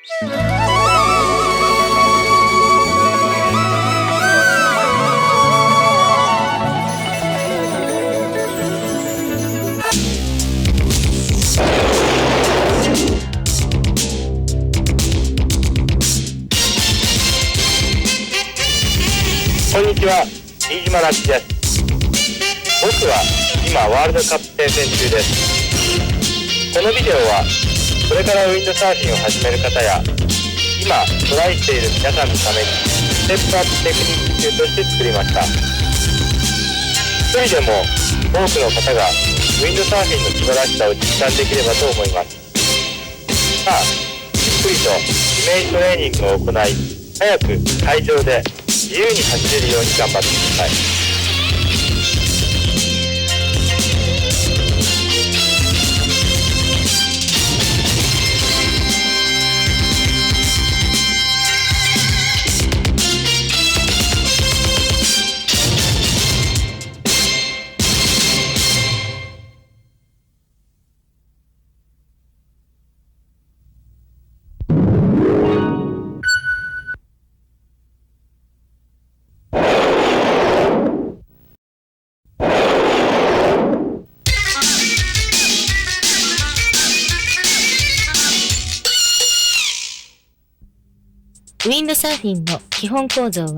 こんにちは、飯島ラッキです。僕は今ワールドカップ戦線中です。このビデオはこれからウィンドサーフィンを始める方や今トライしている皆さんのためにステップアップテクニック集として作りました。一人でも多くの方がウィンドサーフィンの素晴らしさを実感できればと思います。さあ、ゆっくりとイメージトレーニングを行い、早く会場で自由に走れるように頑張ってください。ウィンドサーフィンの基本構造は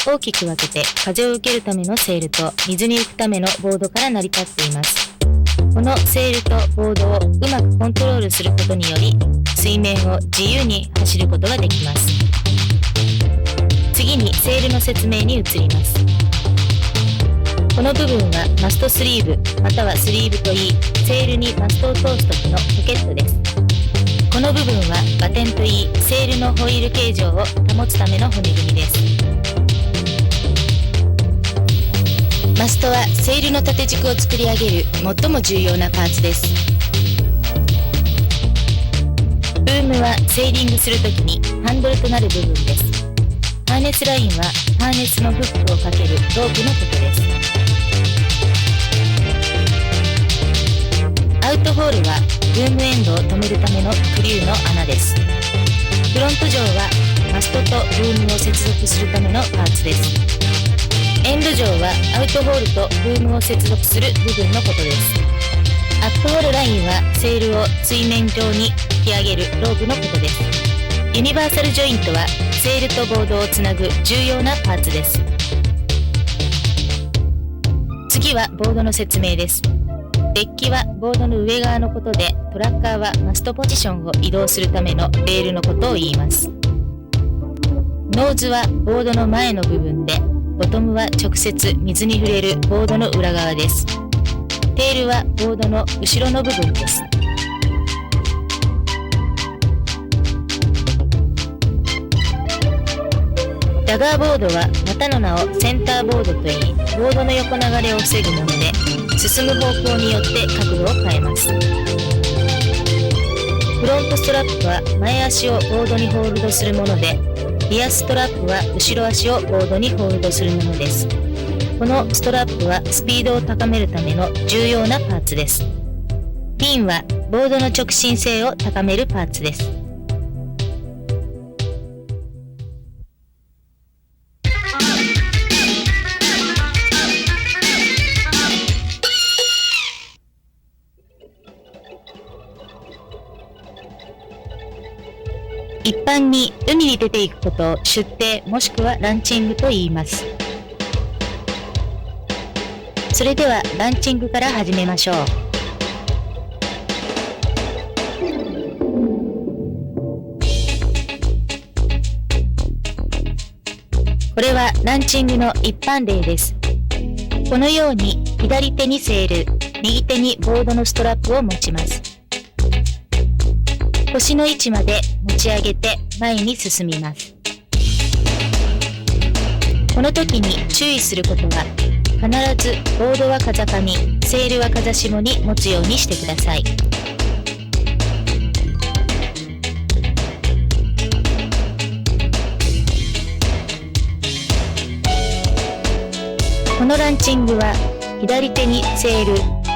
大きく分けて風を受けるためのセールと水に浮くためのボードから成り立っています。このセールとボードをうまくコントロールすることにより水面を自由に走ることができます。次にセールの説明に移ります。この部分はマストスリーブまたはスリーブといい、セールにマストを通す時のポケットです。この部分はバテンといい、セールのホイール形状を保つための骨組みです。マストはセールの縦軸を作り上げる最も重要なパーツです。ブームはセーリングするときにハンドルとなる部分です。ハーネスラインはハーネスのフックをかけるロープのことです。アウトホールはブームエンドを止めるためのクリューの穴です。フロント上はマストとブームを接続するためのパーツです。エンド上はアウトホールとブームを接続する部分のことです。アップホールラインはセールを水面上に引き上げるロープのことです。ユニバーサルジョイントはセールとボードをつなぐ重要なパーツです。次はボードの説明です。デッキはボードの上側のことで、トラッカーはマストポジションを移動するためのレールのことを言います。ノーズはボードの前の部分で、ボトムは直接水に触れるボードの裏側です。テールはボードの後ろの部分です。ダガーボードはまたの名をセンターボードといい、ボードの横流れを防ぐもので、進む方向によって角度を変えます。フロントストラップは前足をボードにホールドするもので、リアストラップは後ろ足をボードにホールドするものです。このストラップはスピードを高めるための重要なパーツです。ピンはボードの直進性を高めるパーツです。一般に海に出ていくことを出艇もしくはランチングと言います。それではランチングから始めましょう。これはランチングの一般例です。このように左手にセール、右手にボードのストラップを持ちます。腰の位置まで持ち上げて前に進みます。この時に注意することは、必ずボードは風上、セールは風下に持つようにしてください。このランチングは左手にセール、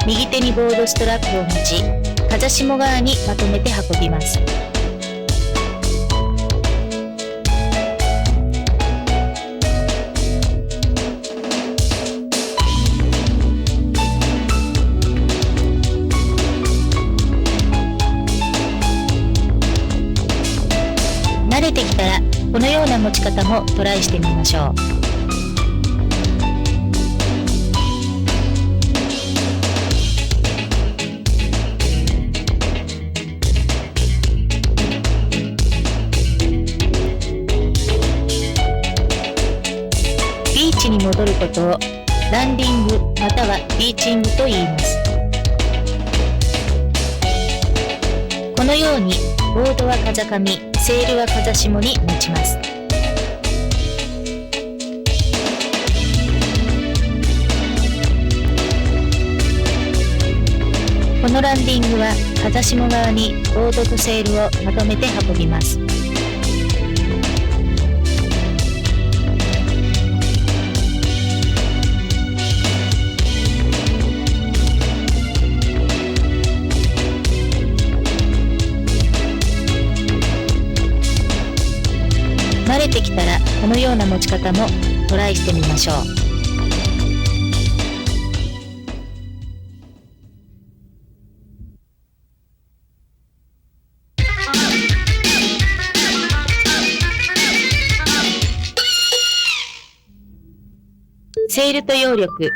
右手にボードストラップを持ち、風下側にまとめて運びます。れてきたらこのような持ち方もトライしてみましょう。ビーチに戻ることをランディングまたはビーチングと言います。このようにボードは風上、セールは風下に持ちます。このランディングは風下側にボードとセールをまとめて運びます。慣れてきたらこのような持ち方もトライしてみましょう。セールと揚力。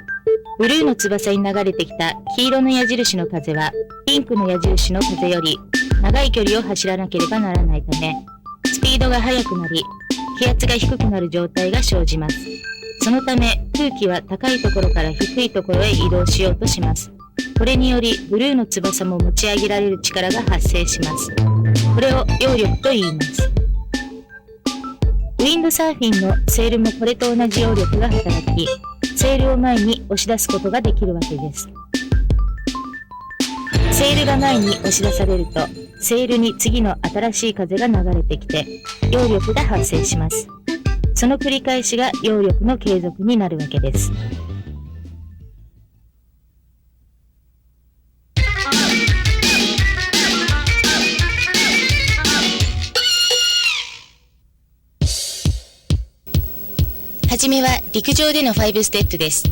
ブルーの翼に流れてきた黄色の矢印の風はピンクの矢印の風より長い距離を走らなければならないため、スピードが速くなり気圧が低くなる状態が生じます。そのため空気は高いところから低いところへ移動しようとします。これによりブルーの翼も持ち上げられる力が発生します。これを揚力と言います。ウィンドサーフィンのセールもこれと同じ揚力が働き、セールを前に押し出すことができるわけです。セールが前に押し出されると、セールに次の新しい風が流れてきて、揚力が発生します。その繰り返しが揚力の継続になるわけです。はじめは陸上での5ステップです。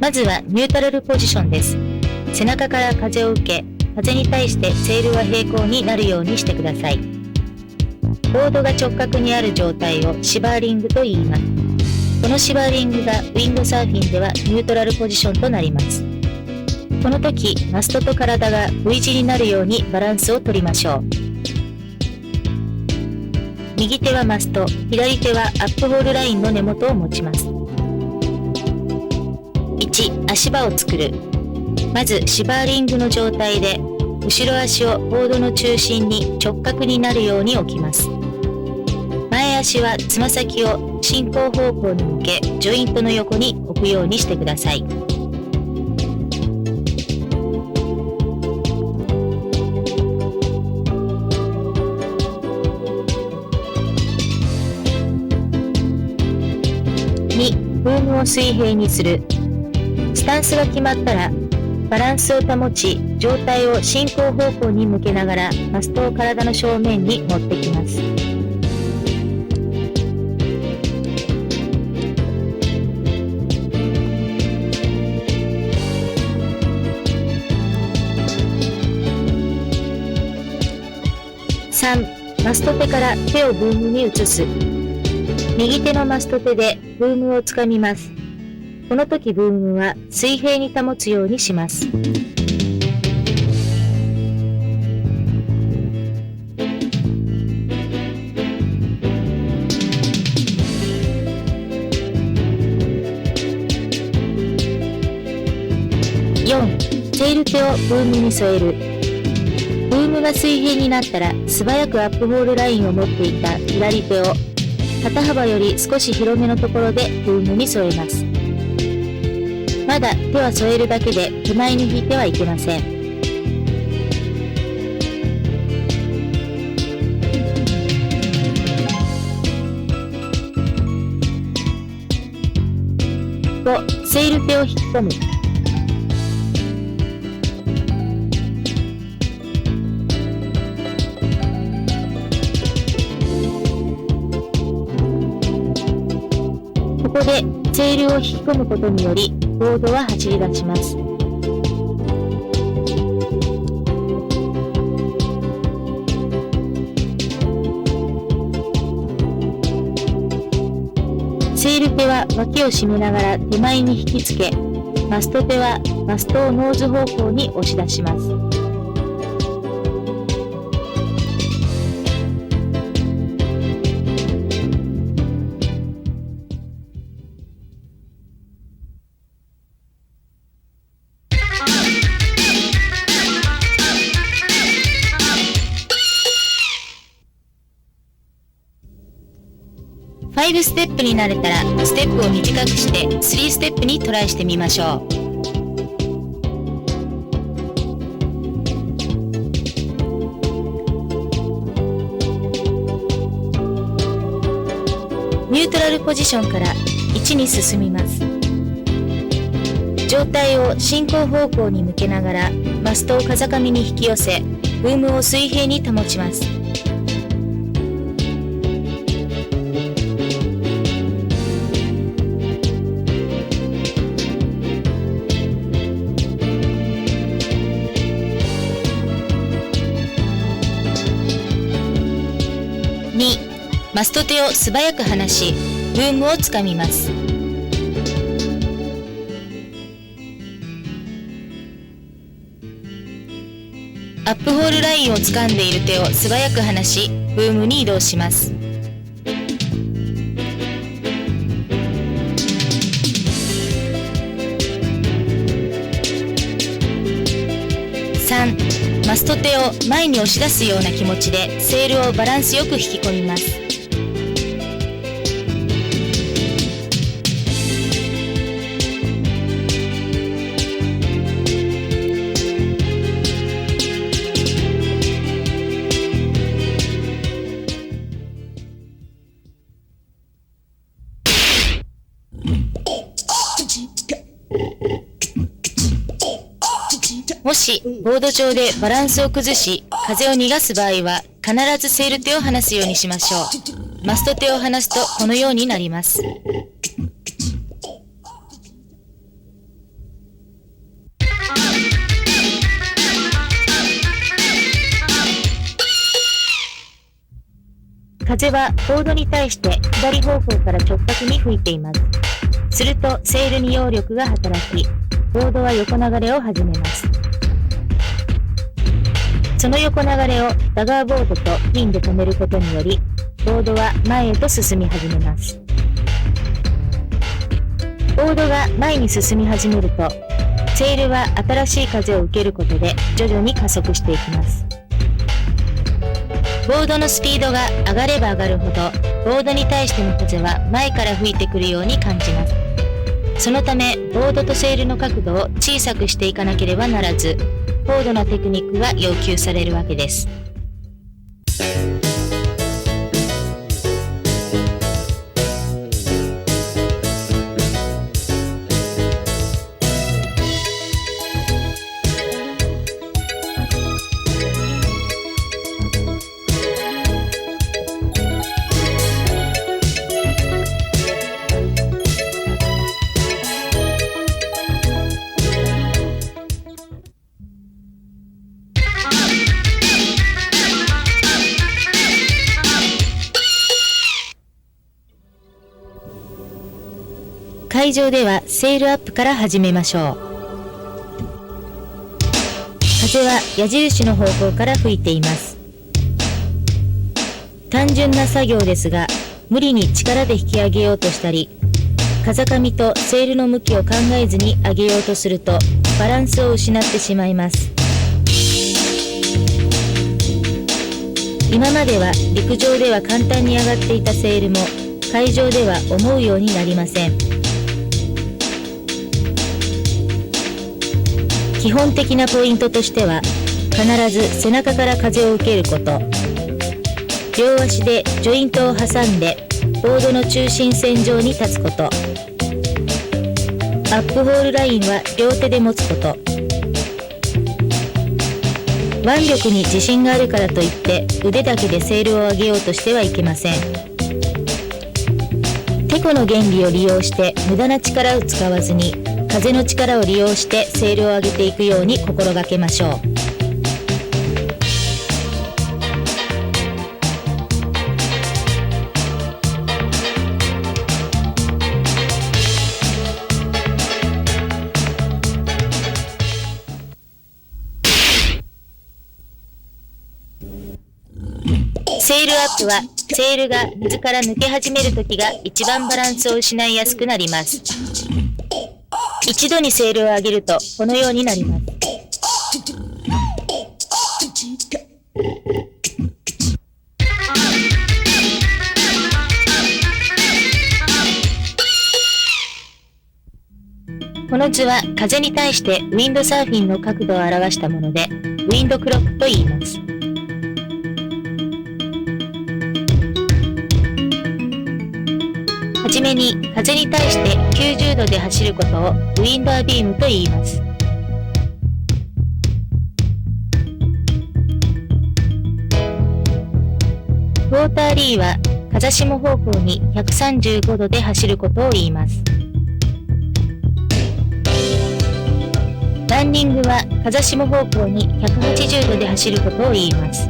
まずはニュートラルポジションです。背中から風を受け、風に対してセールは平行になるようにしてください。ボードが直角にある状態をシバーリングと言います。このシバーリングがウィンドサーフィンではニュートラルポジションとなります。この時、マストと体が V 字になるようにバランスを取りましょう。右手はマスト、左手はアップホールラインの根元を持ちます。1、足場を作る。まずシバーリングの状態で後ろ足をボードの中心に直角になるように置きます。前足はつま先を進行方向に向けジョイントの横に置くようにしてください。2、ブームを水平にする。スタンスが決まったらバランスを保ち、上体を進行方向に向けながらマストを体の正面に持ってきます。3、マスト手から手をブームに移す。右手のマスト手でブームをつかみます。この時ブームは水平に保つようにします。4、セール手をブームに添える。ブームが水平になったら素早くアップホールラインを持っていた左手を肩幅より少し広めのところでブームに添えます。まだ手は添えるだけで手前に引いてはいけません。5、セール手を引き込む。ここでセールを引き込むことによりボードは走り出します。セール手は脇を締めながら手前に引きつけ、マスト手はマストをノーズ方向に押し出します。5ステップになれたらステップを短くして3ステップにトライしてみましょう。ニュートラルポジションから1に進みます。上体を進行方向に向けながらマストを風上に引き寄せ、ブームを水平に保ちます。2、マスト手を素早く離し、ブームをつかみます。アップホールラインを掴んでいる手を素早く離し、ブームに移動します。3、マスト手を前に押し出すような気持ちでセールをバランスよく引き込みます。もしボード上でバランスを崩し風を逃がす場合は必ずセール手を離すようにしましょう。マスト手を離すとこのようになります。風はボードに対して左方向から直角に吹いています。するとセールに揚力が働き、ボードは横流れを始めます。その横流れをダガーボードとピンで止めることにより、ボードは前へと進み始めます。ボードが前に進み始めると、セールは新しい風を受けることで徐々に加速していきます。ボードのスピードが上がれば上がるほど、ボードに対しての風は前から吹いてくるように感じます。そのため、ボードとセールの角度を小さくしていかなければならず、高度なテクニックが要求されるわけです。会場ではセールアップから始めましょう。風は矢印の方向から吹いています。単純な作業ですが、無理に力で引き上げようとしたり、風上とセールの向きを考えずに上げようとするとバランスを失ってしまいます。今までは陸上では簡単に上がっていたセールも会場では思うようになりません。基本的なポイントとしては、必ず背中から風を受けること、両足でジョイントを挟んでボードの中心線上に立つこと、アップホールラインは両手で持つこと。腕力に自信があるからといって腕だけでセールを上げようとしてはいけません。テコの原理を利用して無駄な力を使わずに、風の力を利用してセールを上げていくように心がけましょう。セールアップはセールが水から抜け始めるときが一番バランスを失いやすくなります。一度にセールを上げるとこのようになります。この図は風に対してウィンドサーフィンの角度を表したもので、ウィンドクロックと言います。はじめに風に対して90度で走ることをウィンドアビームと言います。クォーターリーは風下方向に135度で走ることを言います。ランニングは風下方向に180度で走ることを言います。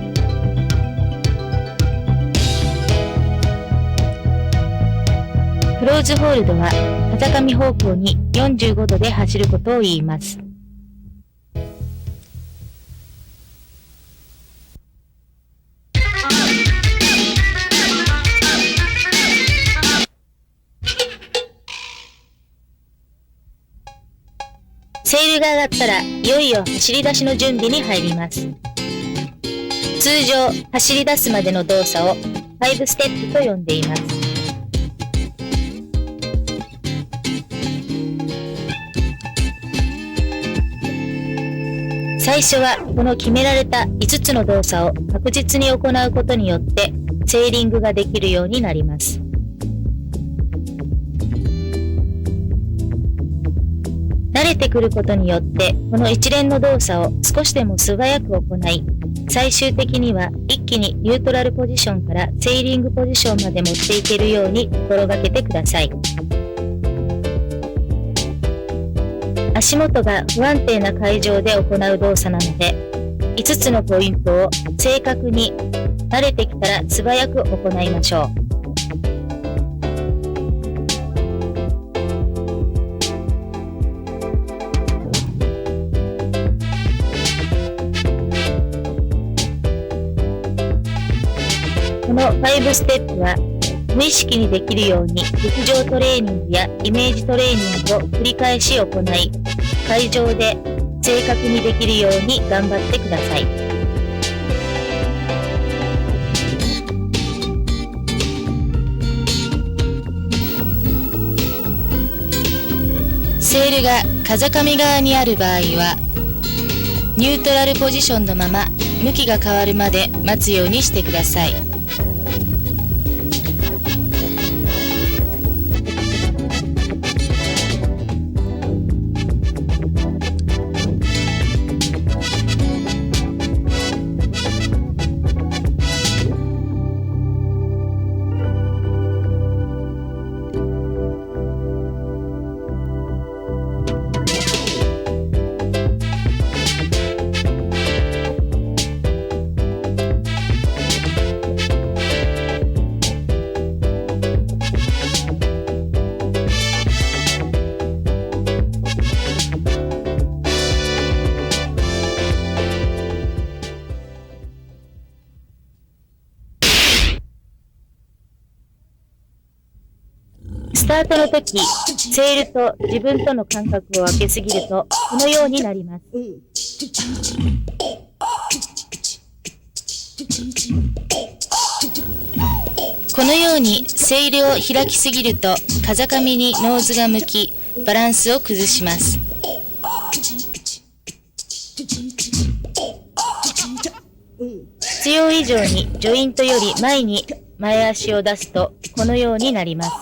クローズホールドは風上方向に45度で走ることを言います。セールが上がったらいよいよ走り出しの準備に入ります。通常走り出すまでの動作を5ステップと呼んでいます。最初はこの決められた5つの動作を確実に行うことによってセーリングができるようになります。慣れてくることによってこの一連の動作を少しでも素早く行い、最終的には一気にニュートラルポジションからセーリングポジションまで持っていけるように心がけてください。足元が不安定な海上で行う動作なので、5つのポイントを正確に慣れてきたら素早く行いましょう。この5ステップは無意識にできるように陸上トレーニングやイメージトレーニングを繰り返し行い、海上で正確にできるように頑張ってください。セールが風上側にある場合は、ニュートラルポジションのまま向きが変わるまで待つようにしてください。スタートの時、セールと自分との間隔を空けすぎるとこのようになります。このようにセールを開きすぎると風上にノーズが向き、バランスを崩します。必要以上にジョイントより前に前足を出すとこのようになります。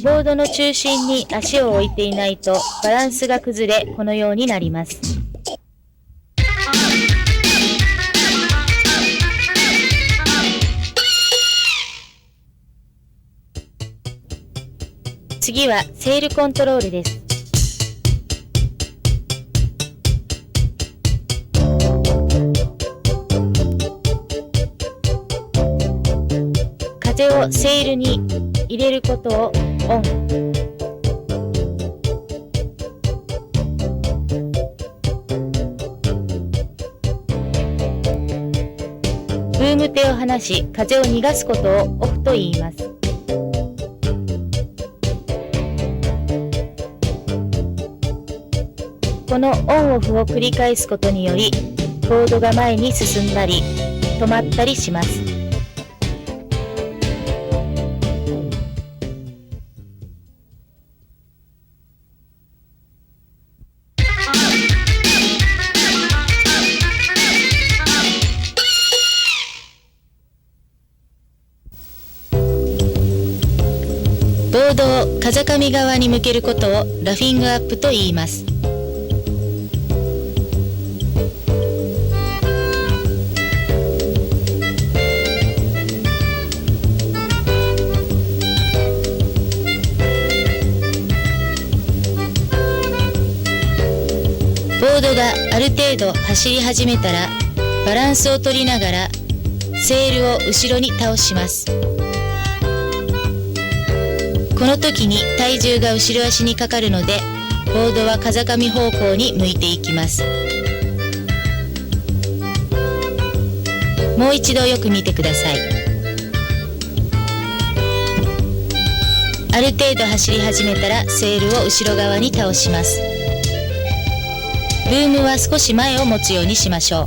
ボードの中心に足を置いていないとバランスが崩れ、このようになります。次はセールコントロールです。風をセールに入れることをオン。む手を離し風を逃がすことをオフと言います。このオンオフを繰り返すことにより、ボードが前に進んだり止まったりします。ボードを風上側に向けることをラフィングアップと言います。ボードがある程度走り始めたら、バランスを取りながらセールを後ろに倒します。この時に体重が後ろ足にかかるので、ボードは風上方向に向いていきます。もう一度よく見てください。ある程度走り始めたらセールを後ろ側に倒します。ブームは少し前を持つようにしましょう。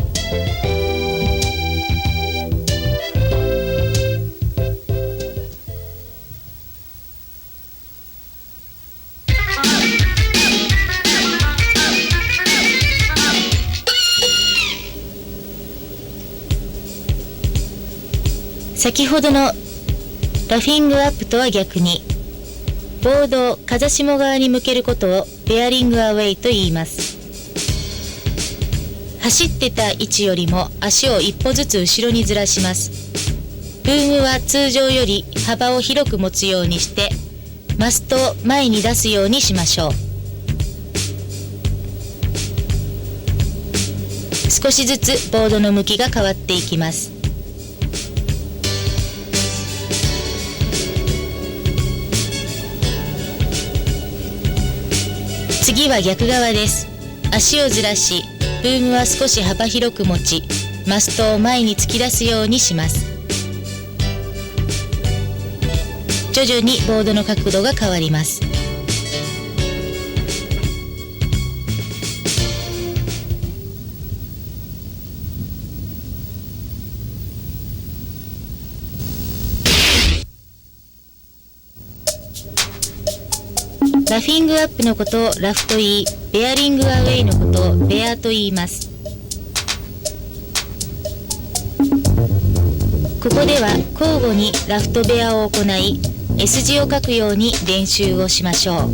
先ほどのラフィングアップとは逆に、ボードを風下側に向けることをベアリングアウェイと言います。走ってた位置よりも足を一歩ずつ後ろにずらします。ブームは通常より幅を広く持つようにして、マストを前に出すようにしましょう。少しずつボードの向きが変わっていきます。次は逆側です。足をずらし、ブームは少し幅広く持ち、マストを前に突き出すようにします。徐々にボードの角度が変わります。ラフィングアップのことをラフと言い、ベアリングアウェイのことをベアと言います。ここでは交互にラフとベアを行い、S 字を書くように練習をしましょう。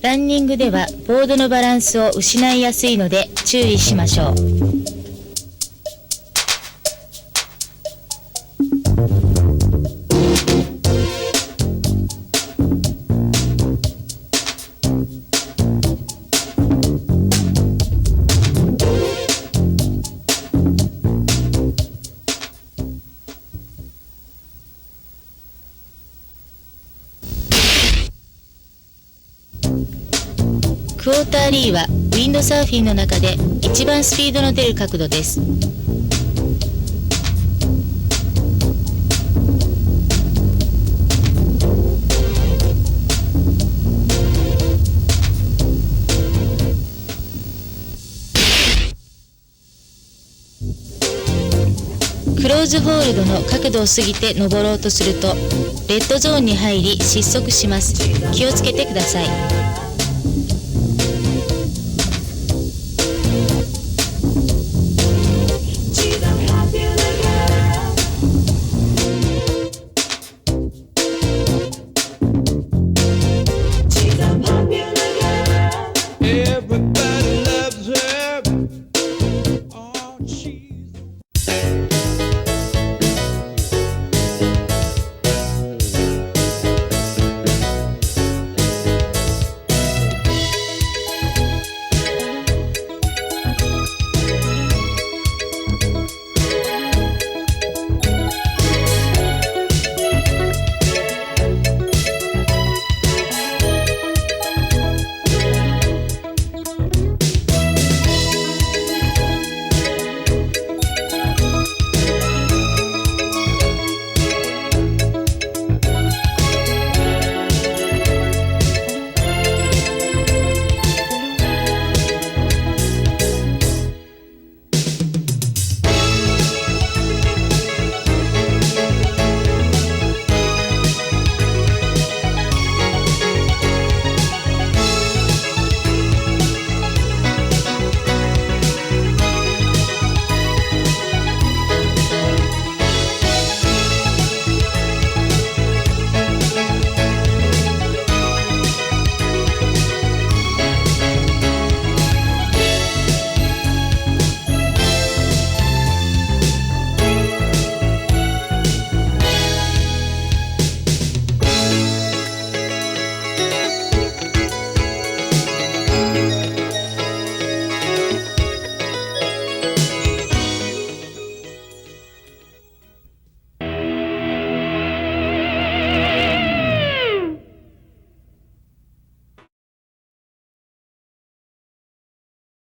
ランニングではボードのバランスを失いやすいので注意しましょう。クォーターリーはウィンドサーフィンの中で一番スピードの出る角度です。クローズホールドの角度を過ぎて登ろうとするとレッドゾーンに入り失速します。気をつけてください。